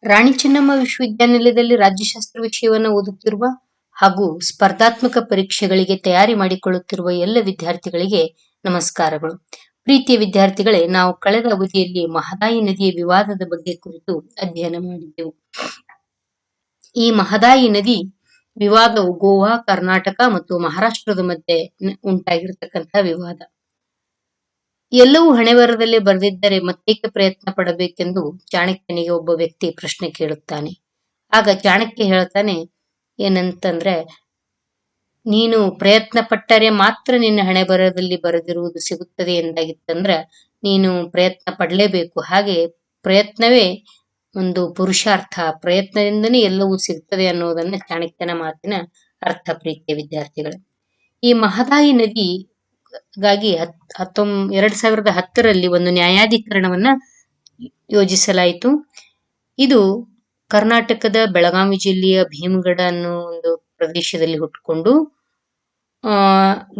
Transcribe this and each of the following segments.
ರಾಣಿ ಚೆನ್ನಮ್ಮ ವಿಶ್ವವಿದ್ಯಾನಿಲಯದಲ್ಲಿ ರಾಜ್ಯಶಾಸ್ತ್ರ ವಿಷಯವನ್ನು ಓದುತ್ತಿರುವ ಹಾಗೂ ಸ್ಪರ್ಧಾತ್ಮಕ ಪರೀಕ್ಷೆಗಳಿಗೆ ತಯಾರಿ ಮಾಡಿಕೊಳ್ಳುತ್ತಿರುವ ಎಲ್ಲ ವಿದ್ಯಾರ್ಥಿಗಳಿಗೆ ನಮಸ್ಕಾರಗಳು. ಪ್ರೀತಿಯ ವಿದ್ಯಾರ್ಥಿಗಳೇ, ನಾವು ಕಳೆದ ಅವಧಿಯಲ್ಲಿ ಮಹದಾಯಿ ನದಿಯ ವಿವಾದದ ಬಗ್ಗೆ ಕುರಿತು ಅಧ್ಯಯನ ಮಾಡಿದ್ದೆವು. ಈ ಮಹದಾಯಿ ನದಿ ವಿವಾದವು ಗೋವಾ, ಕರ್ನಾಟಕ ಮತ್ತು ಮಹಾರಾಷ್ಟ್ರದ ಮಧ್ಯೆ ಉಂಟಾಗಿರತಕ್ಕಂತಹ ವಿವಾದ. ಎಲ್ಲವೂ ಹಣೆಬರಹದಲ್ಲಿ ಬರೆದಿದ್ದರೆ ಮತ್ತೇಕೆ ಪ್ರಯತ್ನ ಪಡಬೇಕೆಂದು ಚಾಣಕ್ಯನಿಗೆ ಒಬ್ಬ ವ್ಯಕ್ತಿ ಪ್ರಶ್ನೆ ಕೇಳುತ್ತಾನೆ. ಆಗ ಚಾಣಕ್ಯ ಹೇಳ್ತಾನೆ ಏನಂತಂದ್ರೆ, ನೀನು ಪ್ರಯತ್ನ ಪಟ್ಟರೆ ಮಾತ್ರ ನಿನ್ನ ಹಣೆಬರಹದಲ್ಲಿ ಬರೆದಿರುವುದು ಸಿಗುತ್ತದೆ ಎಂದಾಗಿತ್ತಂದ್ರ ನೀನು ಪ್ರಯತ್ನ ಪಡಲೇಬೇಕು. ಹಾಗೆ ಪ್ರಯತ್ನವೇ ಒಂದು ಪುರುಷಾರ್ಥ, ಪ್ರಯತ್ನದಿಂದನೇ ಎಲ್ಲವೂ ಸಿಗ್ತದೆ ಅನ್ನೋದನ್ನ ಚಾಣಕ್ಯನ ಮಾತಿನ ಅರ್ಥ. ಪ್ರೀತಿಯ ವಿದ್ಯಾರ್ಥಿಗಳೇ, ಈ ಮಹದಾಯಿ ನದಿಗಾಗಿ 2010ರಲ್ಲಿ ಒಂದು ನ್ಯಾಯಾಧಿಕರಣವನ್ನ ಯೋಜಿಸಲಾಯಿತು. ಇದು ಕರ್ನಾಟಕದ ಬೆಳಗಾವಿ ಜಿಲ್ಲೆಯ ಭೀಮಗಢ ಅನ್ನೋ ಒಂದು ಪ್ರದೇಶದಲ್ಲಿ ಹುಟ್ಟುಕೊಂಡು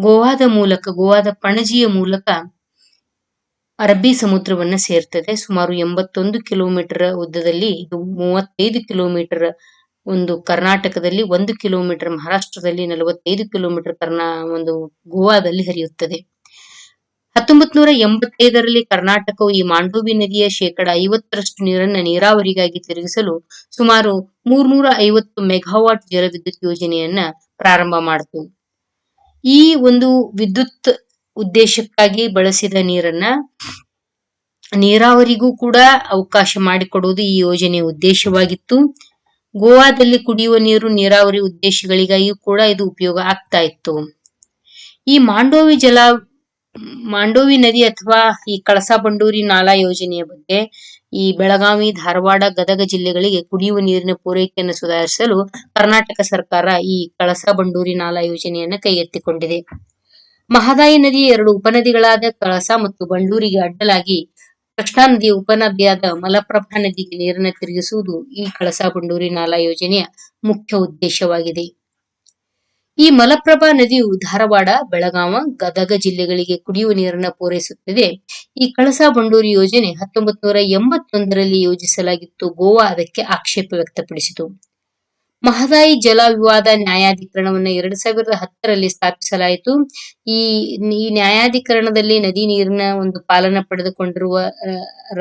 ಗೋವಾದ ಪಣಜಿಯ ಮೂಲಕ ಅರಬ್ಬಿ ಸಮುದ್ರವನ್ನ ಸೇರ್ತದೆ. ಸುಮಾರು 81 ಕಿಲೋಮೀಟರ್ ಉದ್ದದಲ್ಲಿ ಇದು 35 ಕಿಲೋಮೀಟರ್ ಒಂದು ಕರ್ನಾಟಕದಲ್ಲಿ, 1 ಕಿಲೋಮೀಟರ್ ಮಹಾರಾಷ್ಟ್ರದಲ್ಲಿ, 45 ಕಿಲೋಮೀಟರ್ ಒಂದು ಗೋವಾದಲ್ಲಿ ಹರಿಯುತ್ತದೆ. 1985ರಲ್ಲಿ ಕರ್ನಾಟಕವು ಈ ಮಾಂಡೋವಿ ನದಿಯ 50% ನೀರನ್ನ ನೀರಾವರಿಗಾಗಿ ತಿರುಗಿಸಲು ಸುಮಾರು 350 ಮೆಗಾವಾಟ್ ಜಲವಿದ್ಯುತ್ ಯೋಜನೆಯನ್ನ ಪ್ರಾರಂಭ ಮಾಡಿತು. ಈ ಒಂದು ವಿದ್ಯುತ್ ಉದ್ದೇಶಕ್ಕಾಗಿ ಬಳಸಿದ ನೀರನ್ನ ನೀರಾವರಿಗೂ ಕೂಡ ಅವಕಾಶ ಮಾಡಿಕೊಡುವುದು ಈ ಯೋಜನೆಯ ಉದ್ದೇಶವಾಗಿತ್ತು. ಗೋವಾದಲ್ಲಿ ಕುಡಿಯುವ ನೀರು, ನೀರಾವರಿ ಉದ್ದೇಶಗಳಿಗಾಗಿಯೂ ಕೂಡ ಇದು ಉಪಯೋಗ ಆಗ್ತಾ ಇತ್ತು. ಈ ಮಾಂಡೋವಿ ನದಿ ಅಥವಾ ಈ ಕಳಸಾ ಬಂಡೂರಿ ನಾಲಾ ಯೋಜನೆಯ ಬಗ್ಗೆ ಈ ಬೆಳಗಾವಿ, ಧಾರವಾಡ, ಗದಗ ಜಿಲ್ಲೆಗಳಿಗೆ ಕುಡಿಯುವ ನೀರಿನ ಪೂರೈಕೆಯನ್ನು ಸುಧಾರಿಸಲು ಕರ್ನಾಟಕ ಸರ್ಕಾರ ಈ ಕಳಸಾ ಬಂಡೂರಿ ನಾಲಾ ಯೋಜನೆಯನ್ನ ಕೈಗೆತ್ತಿಕೊಂಡಿದೆ. ಮಹದಾಯಿ ನದಿಯ 2 ಉಪನದಿಗಳಾದ ಕಳಸಾ ಮತ್ತು ಬಂಡೂರಿಗೆ ಅಡ್ಡಲಾಗಿ ಕೃಷ್ಣಾ ನದಿಯ ಉಪನದಿಯಾದ ಮಲಪ್ರಭಾ ನದಿಗೆ ನೀರನ್ನು ತಿರುಗಿಸುವುದು ಈ ಕಳಸಾ ಬಂಡೂರಿ ನಾಲಾ ಯೋಜನೆಯ ಮುಖ್ಯ ಉದ್ದೇಶವಾಗಿದೆ. ಈ ಮಲಪ್ರಭಾ ನದಿಯು ಧಾರವಾಡ, ಬೆಳಗಾವಿ, ಗದಗ ಜಿಲ್ಲೆಗಳಿಗೆ ಕುಡಿಯುವ ನೀರನ್ನು ಪೂರೈಸುತ್ತದೆ. ಈ ಕಳಸಾ ಬಂಡೂರಿ ಯೋಜನೆ 1981ರಲ್ಲಿ ಯೋಜಿಸಲಾಗಿತ್ತು. ಗೋವಾ ಅದಕ್ಕೆ ಆಕ್ಷೇಪ ವ್ಯಕ್ತಪಡಿಸಿತು. ಮಹದಾಯಿ ಜಲ ವಿವಾದ ನ್ಯಾಯಾಧಿಕರಣವನ್ನು 2010ರಲ್ಲಿ ಸ್ಥಾಪಿಸಲಾಯಿತು. ಈ ನ್ಯಾಯಾಧಿಕರಣದಲ್ಲಿ ನದಿ ನೀರಿನ ಒಂದು ಪಾಲನ ಪಡೆದುಕೊಂಡಿರುವ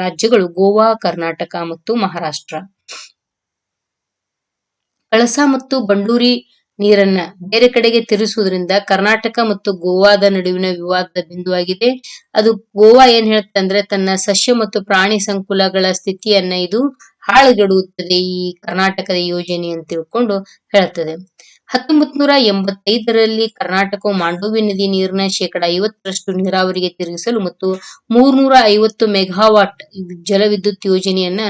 ರಾಜ್ಯಗಳು ಗೋವಾ, ಕರ್ನಾಟಕ ಮತ್ತು ಮಹಾರಾಷ್ಟ್ರ. ಕಳಸಾ ಮತ್ತು ಬಂಡೂರಿ ನೀರನ್ನ ಬೇರೆ ಕಡೆಗೆ ತಿರುಗಿಸುವುದರಿಂದ ಕರ್ನಾಟಕ ಮತ್ತು ಗೋವಾದ ನಡುವಿನ ವಿವಾದದ ಬಿಂದುವಾಗಿದೆ. ಅದು ಗೋವಾ ಏನ್ ಹೇಳ್ತಂದ್ರೆ, ತನ್ನ ಸಸ್ಯ ಮತ್ತು ಪ್ರಾಣಿ ಸಂಕುಲಗಳ ಸ್ಥಿತಿಯನ್ನ ಇದು ಹಾಳುಗೆಡುತ್ತದೆ ಈ ಕರ್ನಾಟಕದ ಯೋಜನೆ ಅಂತ ತಿಳ್ಕೊಂಡು ಹೇಳ್ತದೆ. 1985ರಲ್ಲಿ ಕರ್ನಾಟಕವು ಮಾಂಡೋವಿ ನದಿ ನೀರಿನ 50% ನೀರಾವರಿಗೆ ತಿರುಗಿಸಲು ಮತ್ತು 350 ಮೆಗಾವಾಟ್ ಜಲವಿದ್ಯುತ್ ಯೋಜನೆಯನ್ನ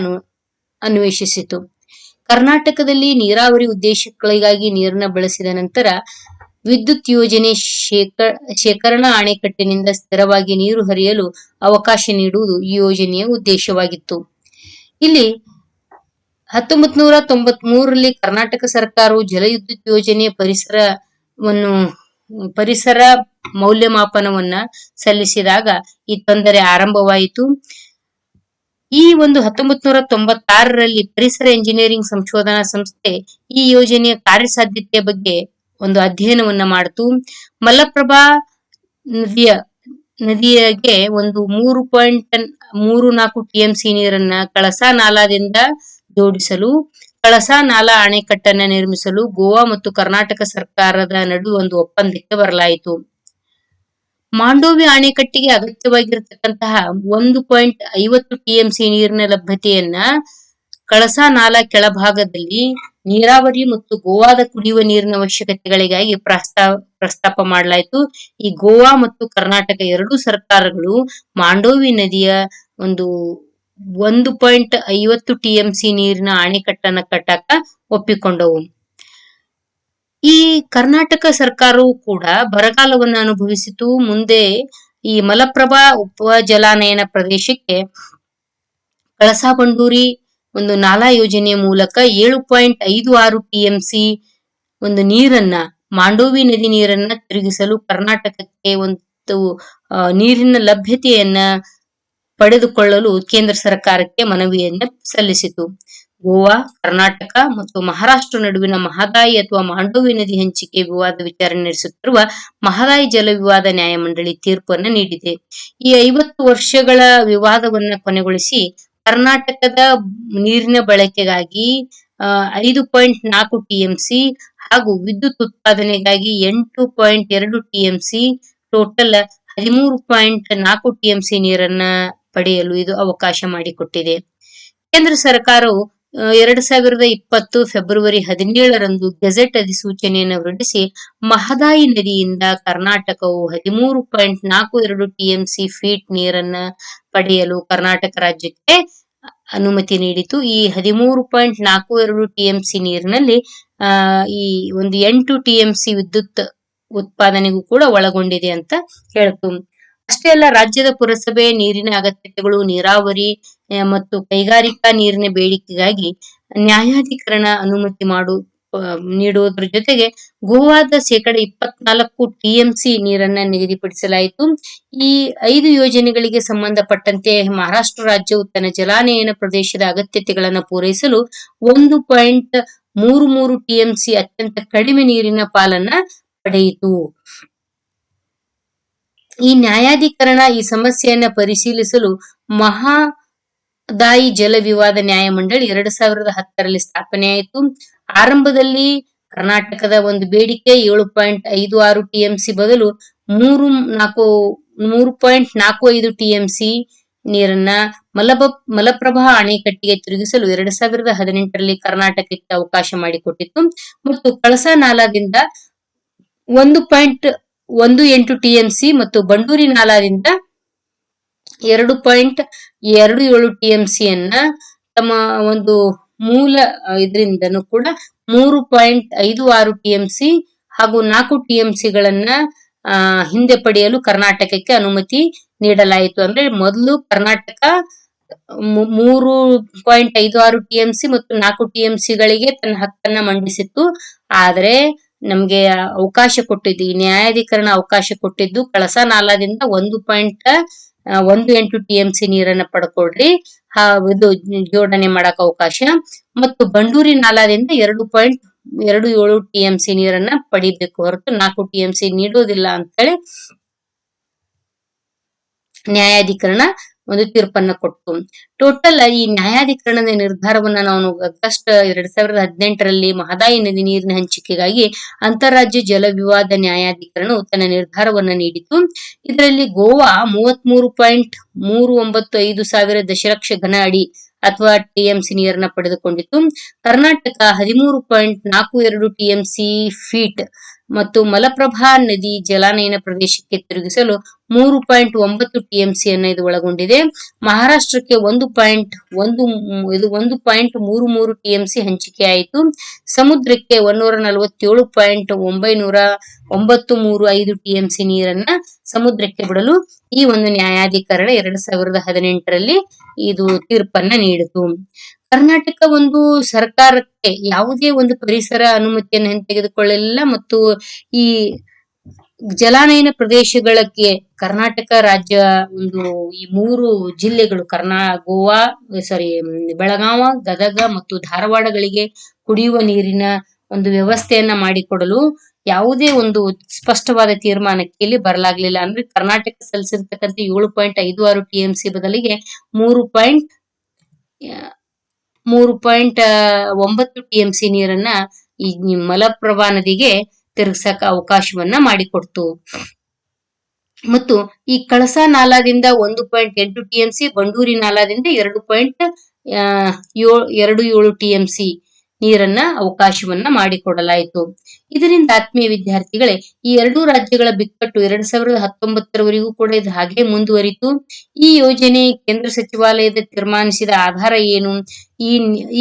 ಅನ್ವೇಷಿಸಿತು. ಕರ್ನಾಟಕದಲ್ಲಿ ನೀರಾವರಿ ಉದ್ದೇಶಗಳಿಗಾಗಿ ನೀರನ್ನು ಬಳಸಿದ ನಂತರ ವಿದ್ಯುತ್ ಯೋಜನೆ ಶೇಖರಣಾ ಅಣೆಕಟ್ಟಿನಿಂದ ಸ್ಥಿರವಾಗಿ ನೀರು ಹರಿಯಲು ಅವಕಾಶ ನೀಡುವುದು ಈ ಯೋಜನೆಯ ಉದ್ದೇಶವಾಗಿತ್ತು. ಇಲ್ಲಿ 1993ರಲ್ಲಿ ಕರ್ನಾಟಕ ಸರ್ಕಾರವು ಜಲವಿದ್ಯುತ್ ಯೋಜನೆಯ ಪರಿಸರ ಮೌಲ್ಯಮಾಪನವನ್ನ ಸಲ್ಲಿಸಿದಾಗ ಈ ತೊಂದರೆ ಆರಂಭವಾಯಿತು. ಈ ಒಂದು 1996ರಲ್ಲಿ ಪರಿಸರ ಎಂಜಿನಿಯರಿಂಗ್ ಸಂಶೋಧನಾ ಸಂಸ್ಥೆ ಈ ಯೋಜನೆಯ ಕಾರ್ಯಸಾಧ್ಯತೆಯ ಬಗ್ಗೆ ಒಂದು ಅಧ್ಯಯನವನ್ನ ಮಾಡಿತು. ಮಲಪ್ರಭಾ ನದಿಗೆ ಒಂದು 3.34 TMC ನೀರನ್ನ ಕಳಸಾ ನಾಲಾದಿಂದ ಜೋಡಿಸಲು, ಕಳಸಾ ನಾಲಾ ಅಣೆಕಟ್ಟನ್ನ ನಿರ್ಮಿಸಲು ಗೋವಾ ಮತ್ತು ಕರ್ನಾಟಕ ಸರ್ಕಾರದ ನಡುವೆ ಒಂದು ಒಪ್ಪಂದಕ್ಕೆ ಬರಲಾಯಿತು. ಮಾಂಡೋವಿ ಅಣೆಕಟ್ಟಿಗೆ ಅಗತ್ಯವಾಗಿರತಕ್ಕಂತಹ 1.50 TMC ನೀರಿನ ಲಭ್ಯತೆಯನ್ನ ಕಳಸಾ ನಾಲಾ ಕೆಳಭಾಗದಲ್ಲಿ ನೀರಾವರಿ ಮತ್ತು ಗೋವಾದ ಕುಡಿಯುವ ನೀರಿನ ಅವಶ್ಯಕತೆಗಳಿಗಾಗಿ ಪ್ರಸ್ತಾಪ ಮಾಡಲಾಯಿತು. ಈ ಗೋವಾ ಮತ್ತು ಕರ್ನಾಟಕ ಎರಡೂ ಸರ್ಕಾರಗಳು ಮಾಂಡೋವಿ ನದಿಯ ಒಂದು 1.50 TMC ನೀರಿನ ಅಣೆಕಟ್ಟನ್ನ ಕಟ್ಟಕ ಒಪ್ಪಿಕೊಂಡವು. ಈ ಕರ್ನಾಟಕ ಸರ್ಕಾರವು ಕೂಡ ಬರಗಾಲವನ್ನು ಅನುಭವಿಸಿತು. ಮುಂದೆ ಈ ಮಲಪ್ರಭಾ ಉಪಜಲಾನಯನ ಪ್ರದೇಶಕ್ಕೆ ಕಳಸಾ ಬಂಡೂರಿ ಒಂದು ನಾಲಾ ಯೋಜನೆಯ ಮೂಲಕ 7.56 TMC ಒಂದು ನೀರನ್ನ, ಮಾಂಡೋವಿ ನದಿ ನೀರನ್ನ ತಿರುಗಿಸಲು ಕರ್ನಾಟಕಕ್ಕೆ ಒಂದು ನೀರಿನ ಲಭ್ಯತೆಯನ್ನ ಪಡೆದುಕೊಳ್ಳಲು ಕೇಂದ್ರ ಸರ್ಕಾರಕ್ಕೆ ಮನವಿಯನ್ನು ಸಲ್ಲಿಸಿತು. ಗೋವಾ, ಕರ್ನಾಟಕ ಮತ್ತು ಮಹಾರಾಷ್ಟ್ರ ನಡುವಿನ ಮಹದಾಯಿ ಅಥವಾ ಮಾಂಡವಿ ನದಿ ಹಂಚಿಕೆ ವಿವಾದ ವಿಚಾರಣೆ ನಡೆಸುತ್ತಿರುವ ಮಹದಾಯಿ ಜಲ ವಿವಾದ ನ್ಯಾಯಮಂಡಳಿ ತೀರ್ಪನ್ನು ನೀಡಿದೆ. ಈ 50 ವರ್ಷಗಳ ವಿವಾದವನ್ನು ಕೊನೆಗೊಳಿಸಿ ಕರ್ನಾಟಕದ ನೀರಿನ ಬಳಕೆಗಾಗಿ 5.4 ಟಿಎಂಸಿ ಹಾಗೂ ವಿದ್ಯುತ್ ಉತ್ಪಾದನೆಗಾಗಿ 8.2 ಟಿಎಂಸಿ ಟೋಟಲ್ 13.4 ಟಿಎಂಸಿ ನೀರನ್ನ ಪಡೆಯಲು ಇದು ಅವಕಾಶ ಮಾಡಿಕೊಟ್ಟಿದೆ. ಕೇಂದ್ರ ಸರ್ಕಾರವು 2020 ಫೆಬ್ರವರಿ 17ರಂದು ಗೆಜೆಟ್ ಅಧಿಸೂಚನೆಯನ್ನು ಹೊರಡಿಸಿ ಮಹದಾಯಿ ನದಿಯಿಂದ ಕರ್ನಾಟಕವು 13.42 ಟಿಎಂಸಿ ಫೀಟ್ ನೀರನ್ನ ಪಡೆಯಲು ಕರ್ನಾಟಕ ರಾಜ್ಯಕ್ಕೆ ಅನುಮತಿ ನೀಡಿತು. ಈ 13.42 ಟಿಎಂಸಿ ನೀರಿನಲ್ಲಿ ಈ ಒಂದು 8 ಟಿಎಂಸಿ ವಿದ್ಯುತ್ ಉತ್ಪಾದನೆಗೂ ಕೂಡ ಒಳಗೊಂಡಿದೆ ಅಂತ ಹೇಳ್ತು. ಅಷ್ಟೇ ಅಲ್ಲ, ರಾಜ್ಯದ ಪುರಸಭೆ ನೀರಿನ ಅಗತ್ಯತೆಗಳು, ನೀರಾವರಿ ಮತ್ತು ಕೈಗಾರಿಕಾ ನೀರಿನ ಬೇಡಿಕೆಗಾಗಿ ನ್ಯಾಯಾಧಿಕರಣ ಅನುಮತಿ ನೀಡುವುದರ ಜೊತೆಗೆ ಗೋವಾದ 24% ಟಿಎಂಸಿ ನೀರನ್ನ ನಿಗದಿಪಡಿಸಲಾಯಿತು. ಈ 5 ಯೋಜನೆಗಳಿಗೆ ಸಂಬಂಧಪಟ್ಟಂತೆ ಮಹಾರಾಷ್ಟ್ರ ರಾಜ್ಯವು ತನ್ನ ಜಲಾನಯನ ಪ್ರದೇಶದ ಅಗತ್ಯತೆಗಳನ್ನು ಪೂರೈಸಲು 1.33 ಟಿಎಂಸಿ ಅತ್ಯಂತ ಕಡಿಮೆ ನೀರಿನ ಪಾಲನ್ನ ಪಡೆಯಿತು. ಈ ನ್ಯಾಯಾಧಿಕರಣ ಈ ಸಮಸ್ಯೆಯನ್ನ ಪರಿಶೀಲಿಸಲು ಮಹದಾಯಿ ಜಲ ವಿವಾದ ನ್ಯಾಯಮಂಡಳಿ 2010ರಲ್ಲಿ ಸ್ಥಾಪನೆಯಾಯಿತು. ಆರಂಭದಲ್ಲಿ ಕರ್ನಾಟಕದ ಒಂದು ಬೇಡಿಕೆ 7.56 ಟಿಎಂಸಿ ಬದಲು 3.45 ಟಿಎಂಸಿ ನೀರನ್ನ ಮಲಪ್ರಭಾ ಅಣೆಕಟ್ಟಿಗೆ ತಿರುಗಿಸಲು 2018ರಲ್ಲಿ ಕರ್ನಾಟಕಕ್ಕೆ ಅವಕಾಶ ಮಾಡಿಕೊಟ್ಟಿತ್ತು. ಮತ್ತು ಕಳಸಾ ನಾಲಾದಿಂದ 1.18 ಟಿಎಂಸಿ ಮತ್ತು ಬಂಡೂರಿ ನಾಲಾದಿಂದ 2.27 ಟಿಎಂಸಿಯನ್ನ ತಮ್ಮ ಒಂದು ಮೂಲ ಇದರಿಂದನೂ ಕೂಡ 3.56 ಟಿಎಂಸಿ ಹಾಗೂ 4 ಟಿಎಂಸಿಗಳನ್ನ ಹಿಂದೆ ಪಡೆಯಲು ಕರ್ನಾಟಕಕ್ಕೆ ಅನುಮತಿ ನೀಡಲಾಯಿತು. ಅಂದ್ರೆ ಮೊದಲು ಕರ್ನಾಟಕ 3.56 ಟಿಎಂಸಿ ಮತ್ತು 4 ಟಿಎಂಸಿಗಳಿಗೆ ತನ್ನ ಹಕ್ಕನ್ನ ಮಂಡಿಸಿತ್ತು. ಆದ್ರೆ ನಮ್ಗೆ ಅವಕಾಶ ಕೊಟ್ಟಿದ್ದು, ಈ ನ್ಯಾಯಾಧಿಕರಣ ಅವಕಾಶ ಕೊಟ್ಟಿದ್ದು ಕಳಸಾ ನಾಲಾದಿಂದ 1.18 ಟಿಎಂಸಿ ನೀರನ್ನ ಪಡ್ಕೊಳ್ರಿ, ಇದು ಜೋಡಣೆ ಮಾಡಕ್ ಅವಕಾಶ, ಮತ್ತು ಬಂಡೂರಿ ನಾಲಾದಿಂದ 2.27 ಟಿಎಂಸಿ ನೀರನ್ನ ಪಡಿಬೇಕು, ಹೊರತು 4 ಟಿಎಂಸಿ ನೀಡೋದಿಲ್ಲ ಅಂತೇಳಿ ನ್ಯಾಯಾಧಿಕರಣ ಒಂದು ತೀರ್ಪನ್ನ ಕೊಟ್ಟು. ಟೋಟಲ್ ಈ ನ್ಯಾಯಾಧಿಕರಣದ ನಿರ್ಧಾರವನ್ನ ನಾವು ಆಗಸ್ಟ್ 2018ರಲ್ಲಿ ಮಹದಾಯಿ ನದಿ ನೀರಿನ ಹಂಚಿಕೆಗಾಗಿ ಅಂತಾರಾಜ್ಯ ಜಲ ವಿವಾದ ನ್ಯಾಯಾಧಿಕರಣವು ತನ್ನ ನಿರ್ಧಾರವನ್ನ ನೀಡಿತು. ಇದರಲ್ಲಿ ಗೋವಾ 33.395 ಸಾವಿರ ದಶಲಕ್ಷ ಘನ ಅಡಿ ಅಥವಾ ಟಿಎಂಸಿ ನೀರನ್ನ ಪಡೆದುಕೊಂಡಿತ್ತು. ಕರ್ನಾಟಕ 13.42 ಟಿಎಂಸಿ ಫೀಟ್ ಮತ್ತು ಮಲಪ್ರಭಾ ನದಿ ಜಲಾನಯನ ಪ್ರದೇಶಕ್ಕೆ ತಿರುಗಿಸಲು 3.9 ಟಿಎಂಸಿಯನ್ನ ಇದು ಒಳಗೊಂಡಿದೆ. ಮಹಾರಾಷ್ಟ್ರಕ್ಕೆ 1.33 ಟಿಎಂಸಿ ಹಂಚಿಕೆಯಾಯಿತು. ಸಮುದ್ರಕ್ಕೆ 147.935 ಟಿಎಂಸಿ ನೀರನ್ನ ಸಮುದ್ರಕ್ಕೆ ಬಿಡಲು ಈ ಒಂದು ನ್ಯಾಯಾಧಿಕರಣ 2018ರಲ್ಲಿ ಇದು ತೀರ್ಪನ್ನ ನೀಡಿತು. ಕರ್ನಾಟಕ ಒಂದು ಸರ್ಕಾರಕ್ಕೆ ಯಾವುದೇ ಒಂದು ಪರಿಸರ ಅನುಮತಿಯನ್ನು ಹಿಂತೆಗೆದುಕೊಳ್ಳಲಿಲ್ಲ ಮತ್ತು ಈ ಜಲಾನಯನ ಪ್ರದೇಶಗಳಿಗೆ ಕರ್ನಾಟಕ ರಾಜ್ಯ ಒಂದು ಈ 3 ಜಿಲ್ಲೆಗಳು ಬೆಳಗಾವ, ಗದಗ ಮತ್ತು ಧಾರವಾಡಗಳಿಗೆ ಕುಡಿಯುವ ನೀರಿನ ಒಂದು ವ್ಯವಸ್ಥೆಯನ್ನ ಮಾಡಿಕೊಡಲು ಯಾವುದೇ ಒಂದು ಸ್ಪಷ್ಟವಾದ ತೀರ್ಮಾನಕ್ಕೆ ಇಲ್ಲಿ ಬರಲಾಗ್ಲಿಲ್ಲ. ಅಂದ್ರೆ ಕರ್ನಾಟಕ ಸಲ್ಲಿಸಿರ್ತಕ್ಕಂಥ 7.56 ಟಿಎಂಸಿ ಬದಲಿಗೆ 3.9 ಟಿಎಂಸಿ ನೀರನ್ನ ಈ ಮಲಪ್ರಭಾ ನದಿಗೆ ತಿರುಗಿಸಕ ಅವಕಾಶವನ್ನ ಮಾಡಿಕೊಡ್ತು. ಮತ್ತು ಈ ಕಳಸಾ ನಾಲಾದಿಂದ 1.8 ಟಿಎಂಸಿ, ಬಂಡೂರಿ ನಾಲಾದಿಂದ 2.27 ಟಿಎಂಸಿ ನೀರನ್ನ ಅವಕಾಶವನ್ನ ಮಾಡಿಕೊಡಲಾಯಿತು. ಇದರಿಂದ ಆತ್ಮೀಯ ವಿದ್ಯಾರ್ಥಿಗಳೇ, ಈ 2 ರಾಜ್ಯಗಳ ಬಿಕ್ಕಟ್ಟು 2019ರವರೆಗೂ ಕೂಡ ಇದು ಹಾಗೆ ಮುಂದುವರಿತು. ಈ ಯೋಜನೆ ಕೇಂದ್ರ ಸಚಿವಾಲಯದ ತೀರ್ಮಾನಿಸಿದ ಆಧಾರ ಏನು,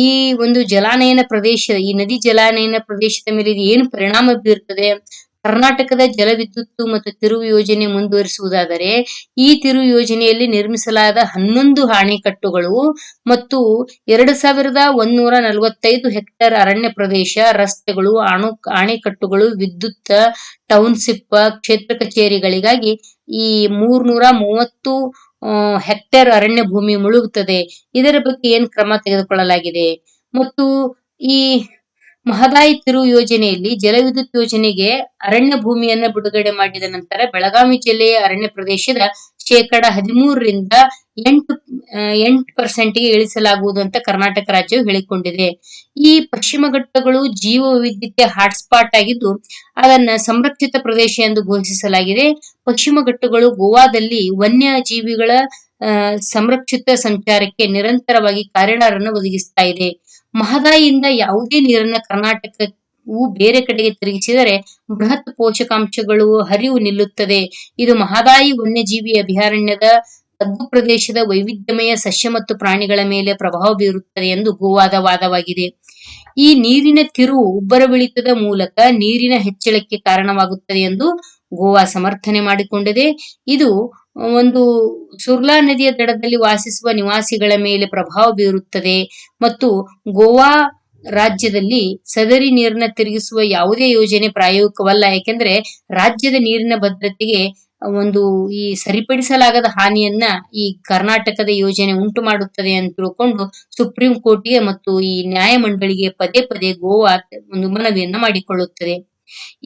ಈ ಒಂದು ಜಲಾನಯನ ಪ್ರದೇಶ, ಈ ನದಿ ಜಲಾನಯನ ಪ್ರದೇಶದ ಮೇಲೆ ಇದು ಏನು ಪರಿಣಾಮ ಬೀರುತ್ತದೆ, ಕರ್ನಾಟಕದ ಜಲವಿದ್ಯುತ್ ಮತ್ತು ತಿರುವು ಯೋಜನೆ ಮುಂದುವರಿಸುವುದಾದರೆ ಈ ತಿರುವು ಯೋಜನೆಯಲ್ಲಿ ನಿರ್ಮಿಸಲಾದ 11 ಅಣೆಕಟ್ಟುಗಳು ಮತ್ತು 2145 ಹೆಕ್ಟೇರ್ ಅರಣ್ಯ ಪ್ರದೇಶ, ರಸ್ತೆಗಳು, ಅಣೆಕಟ್ಟುಗಳು, ವಿದ್ಯುತ್, ಟೌನ್ಶಿಪ್, ಕ್ಷೇತ್ರ ಕಚೇರಿಗಳಿಗಾಗಿ ಈ 330 ಹೆಕ್ಟೇರ್ ಅರಣ್ಯ ಭೂಮಿ ಮುಳುಗುತ್ತದೆ. ಇದರ ಬಗ್ಗೆ ಏನ್ ಕ್ರಮ ತೆಗೆದುಕೊಳ್ಳಲಾಗಿದೆ? ಮತ್ತು ಈ ಮಹದಾಯಿ ತಿರುವು ಯೋಜನೆಯಲ್ಲಿ ಜಲವಿದ್ಯುತ್ ಯೋಜನೆಗೆ ಅರಣ್ಯ ಭೂಮಿಯನ್ನ ಬಿಡುಗಡೆ ಮಾಡಿದ ನಂತರ ಬೆಳಗಾವಿ ಜಿಲ್ಲೆಯ ಅರಣ್ಯ ಪ್ರದೇಶದ 13ರಿಂದ 8% ಇಳಿಸಲಾಗುವುದು ಅಂತ ಕರ್ನಾಟಕ ರಾಜ್ಯವು ಹೇಳಿಕೊಂಡಿದೆ. ಈ ಪಶ್ಚಿಮ ಘಟ್ಟಗಳು ಜೀವ ವೈವಿಧ್ಯತೆ ಹಾಟ್ಸ್ಪಾಟ್ ಆಗಿದ್ದು ಅದನ್ನ ಸಂರಕ್ಷಿತ ಪ್ರದೇಶ ಎಂದು ಘೋಷಿಸಲಾಗಿದೆ. ಪಶ್ಚಿಮ ಘಟ್ಟಗಳು ಗೋವಾದಲ್ಲಿ ವನ್ಯ ಜೀವಿಗಳ ಸಂರಕ್ಷಿತ ಸಂಚಾರಕ್ಕೆ ನಿರಂತರವಾಗಿ ಕಾರಿಡಾರ್ ಅನ್ನು ಒದಗಿಸ್ತಾ ಇದೆ. ಮಹದಾಯಿಯಿಂದ ಯಾವುದೇ ನೀರನ್ನ ಕರ್ನಾಟಕವು ಬೇರೆ ಕಡೆಗೆ ತಿರುಗಿಸಿದರೆ ಬೃಹತ್ ಪೋಷಕಾಂಶಗಳು ಹರಿವು ನಿಲ್ಲುತ್ತದೆ. ಇದು ಮಹದಾಯಿ ವನ್ಯಜೀವಿ ಅಭಯಾರಣ್ಯದ ತಗ್ಗು ಪ್ರದೇಶದ ವೈವಿಧ್ಯಮಯ ಸಸ್ಯ ಮತ್ತು ಪ್ರಾಣಿಗಳ ಮೇಲೆ ಪ್ರಭಾವ ಬೀರುತ್ತದೆ ಎಂದು ಗೋವಾದ ವಾದವಾಗಿದೆ. ಈ ನೀರಿನ ತಿರುವು ಉಬ್ಬರವಿಳಿತದ ಮೂಲಕ ನೀರಿನ ಹೆಚ್ಚಳಕ್ಕೆ ಕಾರಣವಾಗುತ್ತದೆ ಎಂದು ಗೋವಾ ಸಮರ್ಥನೆ ಮಾಡಿಕೊಂಡಿದೆ. ಇದು ಒಂದು ಸುರ್ಲಾ ನದಿಯ ದಡದಲ್ಲಿ ವಾಸಿಸುವ ನಿವಾಸಿಗಳ ಮೇಲೆ ಪ್ರಭಾವ ಬೀರುತ್ತದೆ ಮತ್ತು ಗೋವಾ ರಾಜ್ಯದಲ್ಲಿ ಸದರಿ ನೀರನ್ನ ತಿರುಗಿಸುವ ಯಾವುದೇ ಯೋಜನೆ ಪ್ರಾಯೋಗಿಕವಲ್ಲ. ಯಾಕೆಂದ್ರೆ ರಾಜ್ಯದ ನೀರಿನ ಭದ್ರತೆಗೆ ಒಂದು ಈ ಸರಿಪಡಿಸಲಾಗದ ಹಾನಿಯನ್ನ ಈ ಕರ್ನಾಟಕದ ಯೋಜನೆ ಉಂಟು ಮಾಡುತ್ತದೆ ಅಂತ ತಿಳ್ಕೊಂಡು ಸುಪ್ರೀಂ ಕೋರ್ಟ್ಗೆ ಮತ್ತು ಈ ನ್ಯಾಯಮಂಡಳಿಗೆ ಪದೇ ಪದೇ ಗೋವಾ ಒಂದು ಮನವಿಯನ್ನ ಮಾಡಿಕೊಳ್ಳುತ್ತದೆ.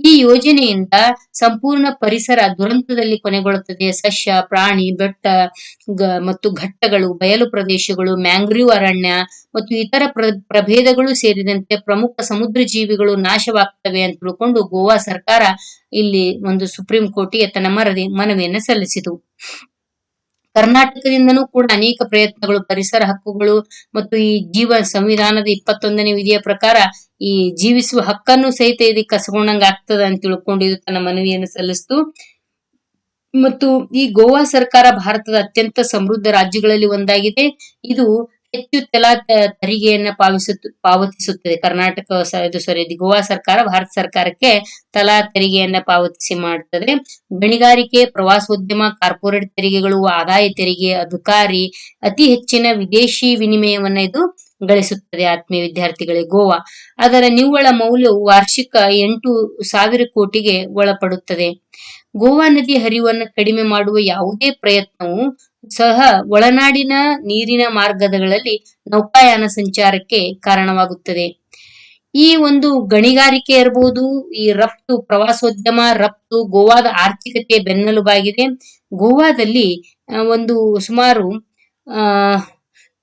ಈ ಯೋಜನೆಯಿಂದ ಸಂಪೂರ್ಣ ಪರಿಸರ ದುರಂತದಲ್ಲಿ ಕೊನೆಗೊಳ್ಳುತ್ತದೆ. ಸಸ್ಯ, ಪ್ರಾಣಿ, ಬೆಟ್ಟ ಮತ್ತು ಘಟ್ಟಗಳು, ಬಯಲು ಪ್ರದೇಶಗಳು, ಮ್ಯಾಂಗ್ರೋವ್ ಅರಣ್ಯ ಮತ್ತು ಇತರ ಪ್ರಭೇದಗಳು ಸೇರಿದಂತೆ ಪ್ರಮುಖ ಸಮುದ್ರ ಜೀವಿಗಳು ನಾಶವಾಗ್ತವೆ ಅಂತ ತಿಳ್ಕೊಂಡು ಗೋವಾ ಸರ್ಕಾರ ಇಲ್ಲಿ ಒಂದು ಸುಪ್ರೀಂ ಕೋರ್ಟಿಗೆ ತನ್ನ ಮನವಿಯನ್ನು ಸಲ್ಲಿಸಿತು. ಕರ್ನಾಟಕದಿಂದನೂ ಕೂಡ ಅನೇಕ ಪ್ರಯತ್ನಗಳು, ಪರಿಸರ ಹಕ್ಕುಗಳು ಮತ್ತು ಈ ಸಂವಿಧಾನದ 21ನೇ ವಿಧಿಯ ಪ್ರಕಾರ ಈ ಜೀವಿಸುವ ಹಕ್ಕನ್ನು ಸಹಿತ ಇದಕ್ಕೆ ಕಸಗೊಂಡಂಗ ಆಗ್ತದ ಅಂತ ತಿಳ್ಕೊಂಡು ಇದು ತನ್ನ ಮನವಿಯನ್ನು ಸಲ್ಲಿಸಿತು. ಮತ್ತು ಈ ಗೋವಾ ಸರ್ಕಾರ ಭಾರತದ ಅತ್ಯಂತ ಸಮೃದ್ಧ ರಾಜ್ಯಗಳಲ್ಲಿ ಒಂದಾಗಿದೆ. ಇದು ಹೆಚ್ಚು ತಲಾ ತೆರಿಗೆಯನ್ನ ಪಾವತಿಸುತ್ತದೆ. ಗೋವಾ ಸರ್ಕಾರ ಭಾರತ ಸರ್ಕಾರಕ್ಕೆ ತಲಾ ತೆರಿಗೆಯನ್ನ ಪಾವತಿಸಿ ಮಾಡ್ತದೆ. ಗಣಿಗಾರಿಕೆ, ಪ್ರವಾಸೋದ್ಯಮ, ಕಾರ್ಪೊರೇಟ್ ತೆರಿಗೆಗಳು, ಆದಾಯ ತೆರಿಗೆ, ಅಬಕಾರಿ, ಅತಿ ಹೆಚ್ಚಿನ ವಿದೇಶಿ ವಿನಿಮಯವನ್ನ ಇದು ಗಳಿಸುತ್ತದೆ. ಆತ್ಮೀಯ ವಿದ್ಯಾರ್ಥಿಗಳೇ, ಗೋವಾ ಅದರ ನಿವ್ವಳ ಮೌಲ್ಯವು ವಾರ್ಷಿಕ 8,000 ಕೋಟಿಗೆ ಒಳಪಡುತ್ತದೆ. ಗೋವಾ ನದಿ ಹರಿವನ್ನು ಕಡಿಮೆ ಮಾಡುವ ಯಾವುದೇ ಪ್ರಯತ್ನವು ಸಹ ಒಳನಾಡಿನ ನೀರಿನ ಮಾರ್ಗಗಳಲ್ಲಿ ನೌಕಾಯಾನ ಸಂಚಾರಕ್ಕೆ ಕಾರಣವಾಗುತ್ತದೆ. ಈ ಒಂದು ಗಣಿಗಾರಿಕೆ ಇರಬಹುದು, ಈ ರಫ್ತು, ಪ್ರವಾಸೋದ್ಯಮ, ರಫ್ತು ಗೋವಾದ ಆರ್ಥಿಕತೆಯ ಬೆನ್ನೆಲುಬಾಗಿದೆ. ಗೋವಾದಲ್ಲಿ ಒಂದು ಸುಮಾರು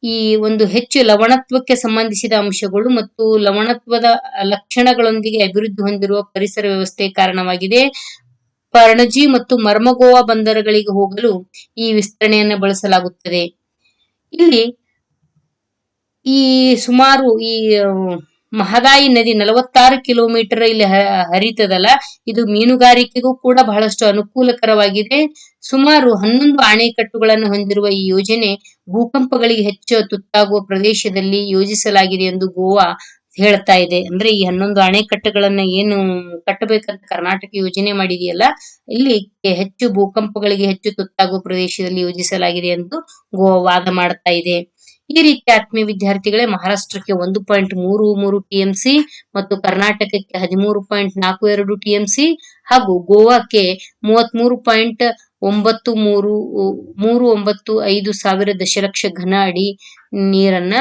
ಈ ಒಂದು ಹೆಚ್ಚು ಲವಣತ್ವಕ್ಕೆ ಸಂಬಂಧಿಸಿದ ಅಂಶಗಳು ಮತ್ತು ಲವಣತ್ವದ ಲಕ್ಷಣಗಳೊಂದಿಗೆ ಅಭಿವೃದ್ಧಿ ಹೊಂದಿರುವ ಪರಿಸರ ವ್ಯವಸ್ಥೆ ಕಾರಣವಾಗಿದೆ. ಪಣಜಿ ಮತ್ತು ಮರ್ಮಗೋವಾ ಬಂದರುಗಳಿಗೆ ಹೋಗಲು ಈ ವಿಸ್ತರಣೆಯನ್ನು ಬಳಸಲಾಗುತ್ತದೆ. ಇಲ್ಲಿ ಈ ಸುಮಾರು ಈ ಮಹದಾಯಿ ನದಿ 46 ಕಿಲೋಮೀಟರ್ ಇಲ್ಲಿ ಹರಿತದಲ್ಲ, ಇದು ಮೀನುಗಾರಿಕೆಗೂ ಕೂಡ ಬಹಳಷ್ಟು ಅನುಕೂಲಕರವಾಗಿದೆ. ಸುಮಾರು 11 ಅಣೆಕಟ್ಟುಗಳನ್ನು ಹೊಂದಿರುವ ಈ ಯೋಜನೆ ಭೂಕಂಪಗಳಿಗೆ ಹೆಚ್ಚು ತುತ್ತಾಗುವ ಪ್ರದೇಶದಲ್ಲಿ ಯೋಜಿಸಲಾಗಿದೆ ಎಂದು ಗೋವಾ ಹೇಳ್ತಾ ಇದೆ. ಅಂದ್ರೆ ಈ 11 ಅಣೆಕಟ್ಟುಗಳನ್ನ ಏನು ಕಟ್ಟಬೇಕಂತ ಕರ್ನಾಟಕ ಯೋಜನೆ ಮಾಡಿದೆಯಲ್ಲ, ಇಲ್ಲಿ ಹೆಚ್ಚು ಭೂಕಂಪಗಳಿಗೆ ಹೆಚ್ಚು ತುತ್ತಾಗುವ ಪ್ರದೇಶದಲ್ಲಿ ಯೋಜಿಸಲಾಗಿದೆ ಎಂದು ಗೋವಾ ವಾದ ಮಾಡ್ತಾ ಇದೆ. ಈ ರೀತಿ ಆತ್ಮೀಯ ವಿದ್ಯಾರ್ಥಿಗಳೇ, ಮಹಾರಾಷ್ಟ್ರಕ್ಕೆ 1.33 TMC ಮತ್ತು ಕರ್ನಾಟಕಕ್ಕೆ 13.42 TMC ಹಾಗೂ ಗೋವಾಕ್ಕೆ 33.395 ಸಾವಿರ ದಶಲಕ್ಷ ಘನ ಅಡಿ ನೀರನ್ನ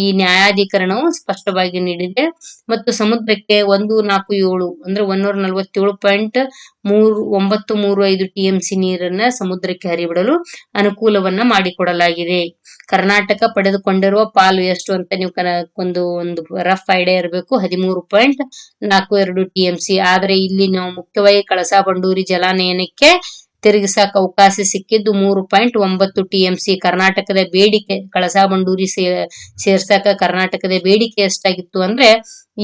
ಈ ನ್ಯಾಯಾಧಿಕರಣವು ಸ್ಪಷ್ಟವಾಗಿ ನೀಡಿದೆ. ಮತ್ತು ಸಮುದ್ರಕ್ಕೆ 147 ಅಂದ್ರೆ 147.935 TMC ನೀರನ್ನ ಸಮುದ್ರಕ್ಕೆ ಹರಿಬಿಡಲು ಅನುಕೂಲವನ್ನ ಮಾಡಿಕೊಡಲಾಗಿದೆ. ಕರ್ನಾಟಕ ಪಡೆದುಕೊಂಡಿರುವ ಪಾಲು ಎಷ್ಟು ಅಂತ ನೀವು ಒಂದು ರಫ್ ಐಡಿಯಾ ಇರಬೇಕು. 13.42 TMC. ಆದ್ರೆ ಇಲ್ಲಿ ನಾವು ಮುಖ್ಯವಾಗಿ ಕಳಸಾ ಬಂಡೂರಿ ಜಲಾನಯನಕ್ಕೆ ತಿರುಗಿಸಾಕ ಅವಕಾಶ ಸಿಕ್ಕಿದ್ದು 3.9 TMC. ಕರ್ನಾಟಕದ ಬೇಡಿಕೆ ಕಳಸಾ ಬಂಡೂರಿ ಸೇರ್ಸಾಕ ಕರ್ನಾಟಕದ ಬೇಡಿಕೆ ಎಷ್ಟಾಗಿತ್ತು ಅಂದ್ರೆ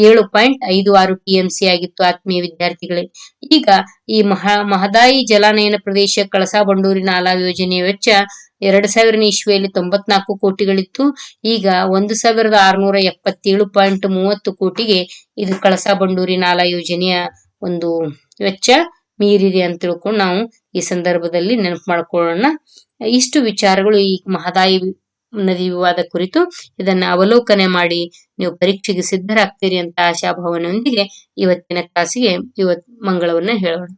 7.56 TMC ಆಗಿತ್ತು. ಆತ್ಮೀಯ ವಿದ್ಯಾರ್ಥಿಗಳೇ, ಈಗ ಈ ಮಹದಾಯಿ ಜಲಾನಯನ ಪ್ರದೇಶ ಕಳಸಾ ಬಂಡೂರಿ ನಾಲಾ ಯೋಜನೆಯ ವೆಚ್ಚ 2000 ಇಸ್ವಿಯಲ್ಲಿ 94 ಕೋಟಿಗಳಿತ್ತು. ಈಗ 1677.30 ಕೋಟಿಗೆ ಇದು ಕಳಸಾ ಬಂಡೂರಿ ನಾಲಾ ಯೋಜನೆಯ ಒಂದು ವೆಚ್ಚ ಮೀರಿದೆ ಅಂತ ತಿಳ್ಕೊಂಡು ನಾವು ಈ ಸಂದರ್ಭದಲ್ಲಿ ನೆನಪು ಮಾಡ್ಕೊಳ್ಳೋಣ. ಇಷ್ಟು ವಿಚಾರಗಳು ಈ ಮಹದಾಯಿ ನದಿ ವಿವಾದ ಕುರಿತು. ಇದನ್ನ ಅವಲೋಕನೆ ಮಾಡಿ ನೀವು ಪರೀಕ್ಷೆಗೆ ಸಿದ್ಧರಾಗ್ತೀರಿ ಅಂತ ಆಶಾಭಾವನೆಯೊಂದಿಗೆ ಇವತ್ತಿನ ಕ್ಲಾಸಿಗೆ ಮಂಗಳವನ್ನ ಹೇಳೋಣ.